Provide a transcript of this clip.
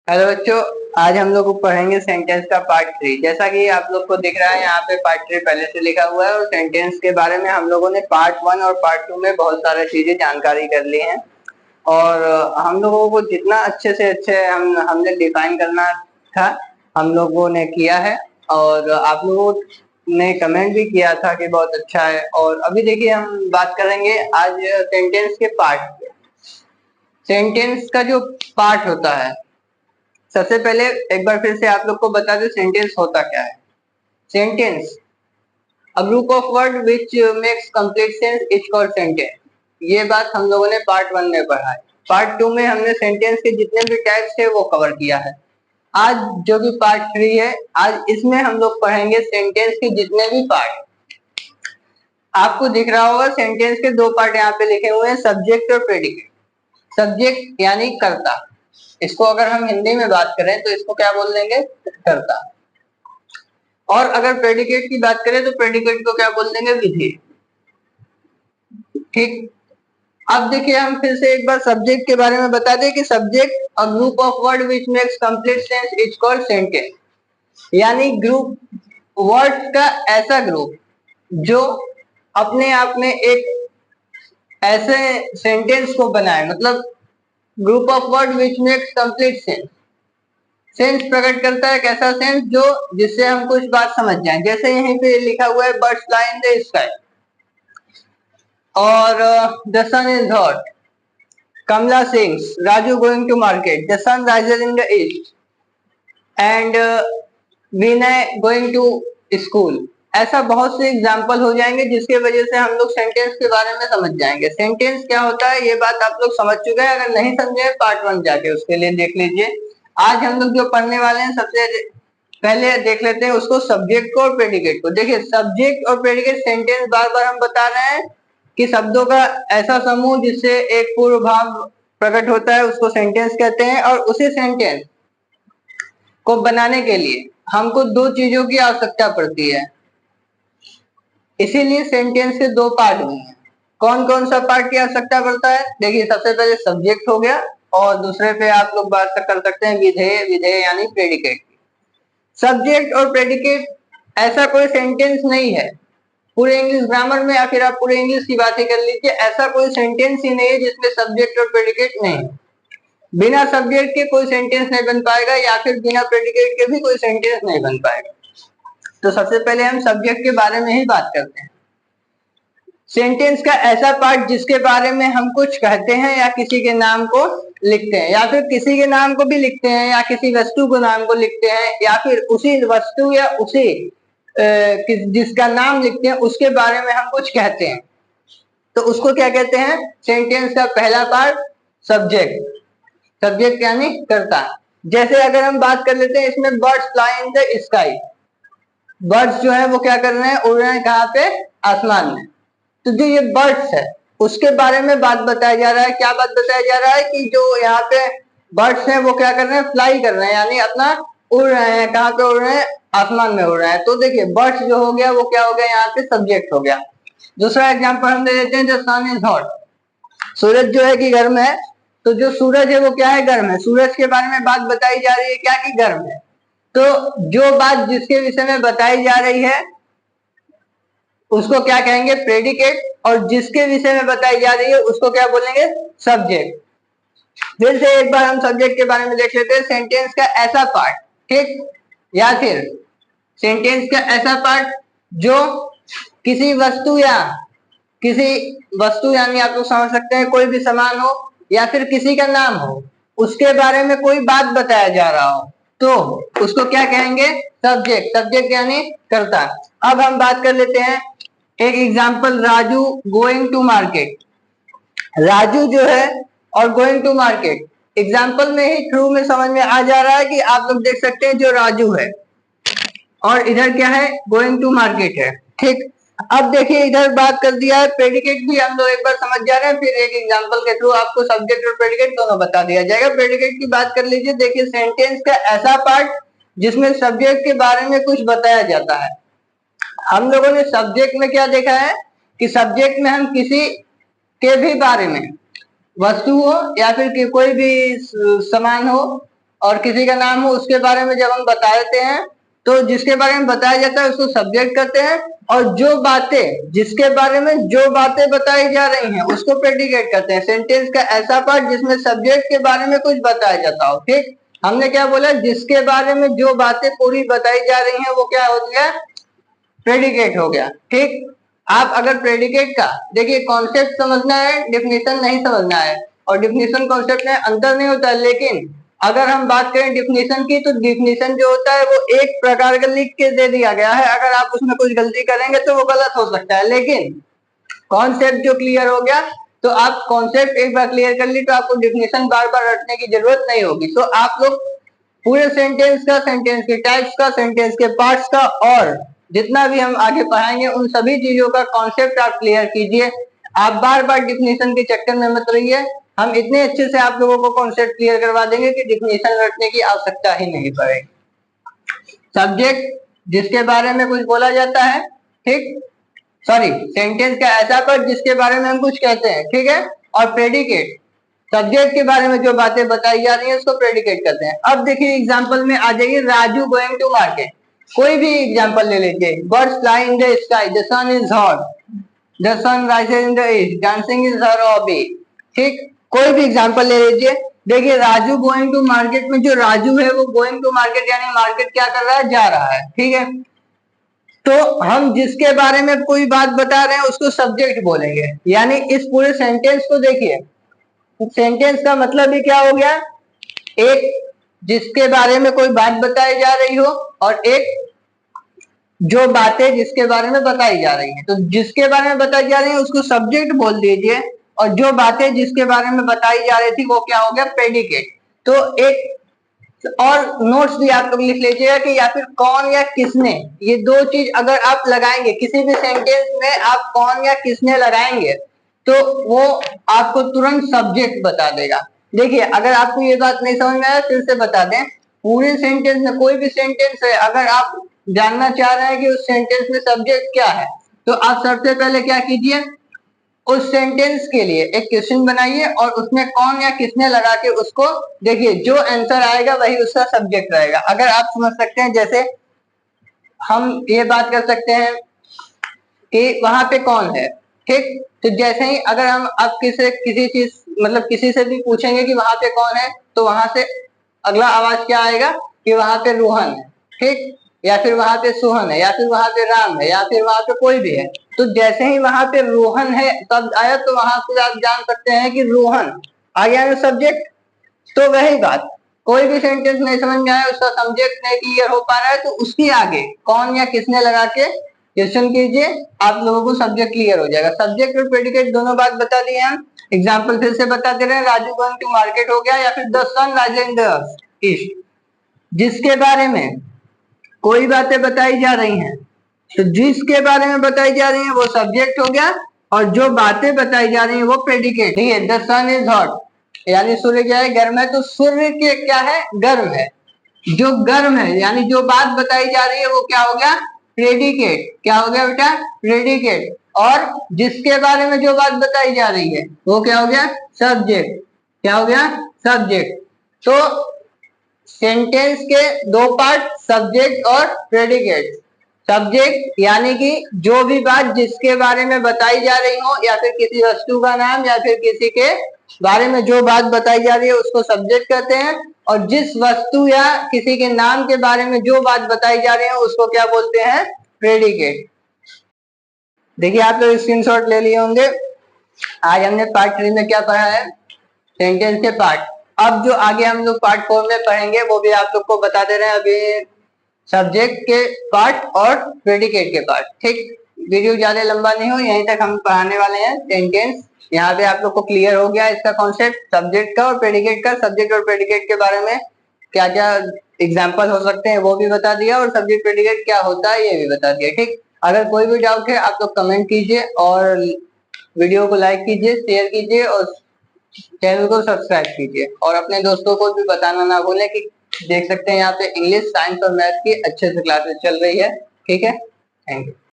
Hello बच्चों। आज हम लोग पढ़ेंगे सेंटेंस का पार्ट 3। जैसा कि आप लोग को दिख रहा है यहाँ पे पार्ट 3 पहले से लिखा हुआ है और सेंटेंस के बारे में हम लोगों ने पार्ट 1 और पार्ट 2 में बहुत सारी चीजें जानकारी कर ली हैं और हम लोगों को जितना अच्छे से अच्छे हमने डिफाइन करना था हम लोगों ने किया है और आप लोगों ने कमेंट भी किया था कि बहुत अच्छा है। और अभी देखिए हम बात करेंगे आज सेंटेंस के पार्ट। सेंटेंस का जो पार्ट होता है, सबसे पहले एक बार फिर से आप लोग को बता दें सेंटेंस होता क्या है। Sentence a group of word which makes complete sense is called sentence. ये बात हम लोगों ने पार्ट 1 में पढ़ा है। पार्ट 2 में हमने सेंटेंस के जितने भी टाइप्स थे वो कवर किया है। आज जो भी पार्ट 3 है, आज इसमें हम लोग पढ़ेंगे सेंटेंस के जितने भी पार्ट। आपको दिख रहा होगा सेंटेंस के दो पार्ट यहाँ पे लिखे हुए हैं, सब्जेक्ट और प्रेडिकेट। सब्जेक्ट यानी कर्ता, इसको अगर हम हिंदी में बात करें तो इसको क्या बोल देंगे, कर्ता। और अगर प्रेडिकेट की बात करें तो प्रेडिकेट को क्या बोल देंगे, विधेय। ठीक। अब देखिए हम फिर से एक बार सब्जेक्ट के बारे में बता दें कि subject a group of word which makes complete sense is called sentence. यानी ग्रुप वर्ड्स का ऐसा ग्रुप जो अपने आप में एक ऐसे सेंटेंस को बनाए, मतलब group of word which makes complete sense. Sense प्रकट करता है, कैसा सेंस, जो जिससे हम कुछ बात समझ जाएं। जैसे यहीं पे लिखा हुआ है birds fly in the sky और the sun is hot, Kamala sings, Raju going to market, the sun rises in the east and Vinay going to school. ऐसा बहुत से एग्जाम्पल हो जाएंगे जिसके वजह से हम लोग सेंटेंस के बारे में समझ जाएंगे। सेंटेंस क्या होता है ये बात आप लोग समझ चुके हैं। अगर नहीं समझे पार्ट 1 जाके उसके लिए देख लीजिए। आज हम लोग जो पढ़ने वाले हैं सबसे पहले देख लेते हैं उसको, सब्जेक्ट को और प्रेडिकेट को। देखिए सब्जेक्ट और प्रेडिकेट सेंटेंस बार बार हम बता रहे हैं कि शब्दों का ऐसा समूह जिससे एक पूर्व भाव प्रकट होता है उसको सेंटेंस कहते हैं। और उसी सेंटेंस को बनाने के लिए हमको दो चीजों की आवश्यकता पड़ती है, इसीलिए सेंटेंस के दो पार्ट हुए हैं। कौन कौन सा पार्ट की आवश्यकता पड़ता है, देखिए सबसे पहले सब्जेक्ट हो गया और दूसरे पे आप लोग बात कर सकते हैं विधेय। विधेय यानी प्रेडिकेट। सब्जेक्ट और प्रेडिकेट ऐसा कोई सेंटेंस नहीं है पूरे इंग्लिश ग्रामर में, या फिर आप पूरे इंग्लिश की बात ही कर लीजिए, ऐसा कोई सेंटेंस ही नहीं है जिसमें सब्जेक्ट और प्रेडिकेट नहीं है। बिना सब्जेक्ट के कोई सेंटेंस नहीं बन पाएगा या फिर बिना प्रेडिकेट के भी कोई सेंटेंस नहीं बन पाएगा। तो सबसे पहले हम सब्जेक्ट के बारे में ही बात करते हैं। सेंटेंस का ऐसा पार्ट जिसके बारे में हम कुछ कहते हैं या किसी के नाम को लिखते हैं, या फिर किसी के नाम को भी लिखते हैं, या किसी वस्तु को नाम को लिखते हैं, या फिर उसी वस्तु या उसी जिसका नाम लिखते हैं उसके बारे में हम कुछ कहते हैं, तो उसको क्या कहते हैं, सेंटेंस का पहला पार्ट सब्जेक्ट। सब्जेक्ट यानी कर्ता। जैसे अगर हम बात कर लेते हैं इसमें birds fly in the sky. Birds जो है वो क्या कर रहे हैं, उड़ रहे हैं, कहाँ पे, आसमान में। तो जो ये बर्ड्स है उसके बारे में बात बताया जा रहा है। क्या बात बताया जा रहा है कि जो यहाँ पे बर्ड्स हैं वो क्या कर रहे हैं, फ्लाई कर रहे हैं, यानी अपना उड़ रहे हैं। कहाँ पे उड़ रहे हैं, आसमान में उड़ रहे हैं। तो देखिए बर्ड्स जो हो गया वो क्या हो गया, यहाँ पे सब्जेक्ट हो गया। दूसरा एग्जाम्पल हम दे देते हैं, जो सन इज हॉट। सूरज जो है कि गर्म है, तो जो सूरज है वो क्या है, गर्म है। सूरज के बारे में बात बताई जा रही है क्या, कि गर्म है। तो जो बात जिसके विषय में बताई जा रही है उसको क्या कहेंगे, प्रेडिकेट, और जिसके विषय में बताई जा रही है उसको क्या बोलेंगे, सब्जेक्ट। फिर से एक बार हम सब्जेक्ट के बारे में देख लेते हैं, सेंटेंस का ऐसा पार्ट, ठीक, या फिर सेंटेंस का ऐसा पार्ट जो किसी वस्तु या किसी वस्तु यानी आप लोग समझ सकते हैं कोई भी सामान हो या फिर किसी का नाम हो, उसके बारे में कोई बात बताया जा रहा हो, तो उसको क्या कहेंगे, सब्जेक्ट। सब्जेक्ट यानी कर्ता। अब हम बात कर लेते हैं एक example, Raju going to market. Raju जो है और गोइंग टू मार्केट, एग्जाम्पल में ही थ्रू में समझ में आ जा रहा है कि आप लोग देख सकते हैं जो राजू है और इधर क्या है, गोइंग टू मार्केट है, ठीक। अब देखिए इधर बात कर दिया है, प्रेडिकेट भी हम लोग एक बार समझ जा रहे हैं, फिर एक एग्जांपल के थ्रू आपको सब्जेक्ट और प्रेडिकेट दोनों बता दिया जाएगा। प्रेडिकेट की बात कर लीजिए। देखिए सेंटेंस का ऐसा पार्ट जिसमें सब्जेक्ट के बारे में कुछ बताया जाता है। हम लोगों ने सब्जेक्ट में क्या देखा है कि सब्जेक्ट में हम किसी के भी बारे में, वस्तु हो या फिर कोई भी सामान हो, और किसी का नाम हो उसके बारे में जब हम बता देते हैं तो जिसके बारे में बताया जाता है उसको सब्जेक्ट करते हैं, और जो बातें जिसके बारे में जो बातें बताई जा रही हैं उसको प्रेडिकेट करते हैं। सेंटेंस का ऐसा पार्ट जिसमें सब्जेक्ट के बारे में कुछ बताया जाता हो। ठीक, हमने क्या बोला, जिसके बारे में जो बातें पूरी बताई जा रही हैं वो क्या हो गया, प्रेडिकेट हो गया। ठीक, आप अगर प्रेडिकेट का देखिए कॉन्सेप्ट समझना है, डेफिनेशन नहीं समझना है, और डेफिनेशन कॉन्सेप्ट में अंतर नहीं होता है, लेकिन अगर हम बात करें डेफिनेशन की तो डेफिनेशन जो होता है वो एक प्रकार का लिख के दे दिया गया है, अगर आप उसमें कुछ गलती करेंगे तो वो गलत हो सकता है। लेकिन कॉन्सेप्ट जो क्लियर हो गया तो आप कॉन्सेप्ट एक बार क्लियर कर ली तो आपको डेफिनेशन बार बार रटने की जरूरत नहीं होगी। तो आप लोग पूरे सेंटेंस का, सेंटेंस के टाइप्स का, सेंटेंस के पार्ट्स का, और जितना भी हम आगे पढ़ाएंगे उन सभी चीजों का कॉन्सेप्ट आप क्लियर कीजिए। आप बार बार डिफिनेशन के चक्कर में मत रहिए, हम इतने अच्छे से आप लोगों को कॉन्सेप्ट क्लियर करवा देंगे कि डिफिनेशन रटने की आवश्यकता ही नहीं पड़ेगी। सब्जेक्ट जिसके बारे में कुछ बोला जाता है, ठीक, सॉरी, सेंटेंस का ऐसा पद जिसके बारे में हम कुछ कहते हैं, ठीक है, और प्रेडिकेट सब्जेक्ट के बारे में जो बातें बताई जा रही है उसको प्रेडिकेट करते हैं। अब देखिए एग्जांपल में आ जाइए, राजू गोइंग टू मार्केट, कोई भी एग्जांपल ले लीजिए, birds fly in the sky, the sun is hot, the sun rises in the east, dancing is her hobby. ठीक, कोई भी एग्जांपल ले लीजिए। देखिए राजू गोइंग टू मार्केट में जो राजू है वो गोइंग टू मार्केट यानी मार्केट क्या कर रहा है, जा रहा है। ठीक है, तो हम जिसके बारे में कोई बात बता रहे हैं उसको सब्जेक्ट बोलेंगे। यानी इस पूरे सेंटेंस को देखिए, सेंटेंस का मतलब ही क्या हो गया, एक जिसके बारे में कोई बात बताई जा रही हो और एक जो बातें जिसके बारे में बताई जा रही हैं। तो जिसके बारे में बताई जा रही है उसको सब्जेक्ट बोल दीजिए, और जो बातें जिसके बारे में बताई जा रही थी वो क्या हो गया, प्रेडिकेट। तो एक और नोट्स भी आप लोग लिख लीजिएगा कि या फिर कौन या किसने, ये दो चीज अगर आप लगाएंगे किसी भी सेंटेंस में, आप कौन या किसने लगाएंगे तो वो आपको तुरंत सब्जेक्ट बता देगा। देखिए अगर आपको ये बात नहीं समझ में आया फिर से बता दें, पूरे सेंटेंस में कोई भी सेंटेंस है अगर आप जानना चाह रहे हैं कि उस सेंटेंस में सब्जेक्ट क्या है तो आप सबसे पहले क्या कीजिए, उस सेंटेंस के लिए एक क्वेश्चन बनाइए और उसमें कौन या किसने लगा के उसको देखिए, जो आंसर आएगा वही उसका सब्जेक्ट रहेगा। अगर आप समझ सकते हैं, जैसे हम ये बात कर सकते हैं कि वहां पे कौन है, ठीक, तो जैसे ही अगर हम अब किसी चीज मतलब किसी से भी पूछेंगे कि वहां पे कौन है तो वहां से अगला आवाज क्या आएगा कि वहां पे रोहन है, ठीक, या फिर वहां पे सोहन है, या फिर वहां पे राम है, या फिर वहां पे कोई भी है। तो जैसे ही वहां पे रोहन है तब आया तो वहां से आप जान सकते हैं कि रोहन आ गया ना सब्जेक्ट। तो वही बात, कोई भी सेंटेंस नहीं समझ में आया, उसका सब्जेक्ट नहीं क्लियर हो पा रहा है तो उसकी आगे कौन या किसने लगा के क्वेश्चन कीजिए, आप लोगों को सब्जेक्ट क्लियर हो जाएगा। सब्जेक्ट और प्रेडिकेट दोनों बात बता दिए हम, एग्जाम्पल फिर से बता दे रहे हैं, राजू गोइंग टू मार्केट हो गया, या फिर the sun rising in the east, जिसके बारे में कोई बातें बताई जा रही हैं तो जिसके बारे में बताई जा रही है वो सब्जेक्ट हो गया, और जो बातें बताई जा रही है वो प्रेडिकेट। ठीक है, द सन इज हॉट यानी सूर्य क्या है, गर्म है, तो सूर्य के क्या है, गर्म है, जो गर्म है यानी जो बात बताई जा रही है वो क्या हो गया, प्रेडिकेट। क्या हो गया बेटा, प्रेडिकेट। और जिसके बारे में जो बात बताई जा रही है वो क्या हो गया, सब्जेक्ट। क्या हो गया, सब्जेक्ट। तो सेंटेंस के दो पार्ट, सब्जेक्ट और प्रेडिकेट। सब्जेक्ट यानी कि जो भी बात जिसके बारे में बताई जा रही हो, या फिर किसी वस्तु का नाम, या फिर किसी के बारे में जो बात बताई जा रही है उसको सब्जेक्ट कहते हैं, और जिस वस्तु या किसी के नाम के बारे में जो बात बताई जा रही है उसको क्या बोलते हैं, प्रेडिकेट। देखिए आप लोग स्क्रीनशॉट ले लिए होंगे। आज हमने पार्ट 3 में क्या पढ़ा है, सेंटेंस के पार्ट। अब जो आगे हम लोग पार्ट 4 में पढ़ेंगे वो भी आप लोग को बता दे रहे हैं अभी, सब्जेक्ट के पार्ट और प्रेडिकेट के पार्ट। ठीक, वीडियो ज्यादा लंबा नहीं हो, यहीं तक हम पढ़ाने वाले हैं सेंटेंस। यहाँ पे आप लोग को क्लियर हो गया इसका कॉन्सेप्ट, सब्जेक्ट का और प्रेडिकेट का। सब्जेक्ट और प्रेडिकेट के बारे में क्या क्या एग्जाम्पल हो सकते हैं वो भी बता दिया, और सब्जेक्ट प्रेडिकेट क्या होता है ये भी बता दिया। ठीक, अगर कोई भी डाउट है आप लोग कमेंट कीजिए, और वीडियो को लाइक कीजिए, शेयर कीजिए, और चैनल को सब्सक्राइब कीजिए, और अपने दोस्तों को भी बताना ना भूलें कि देख सकते हैं यहाँ पे इंग्लिश, साइंस और मैथ की अच्छे से क्लासेस चल रही है। ठीक है, थैंक यू।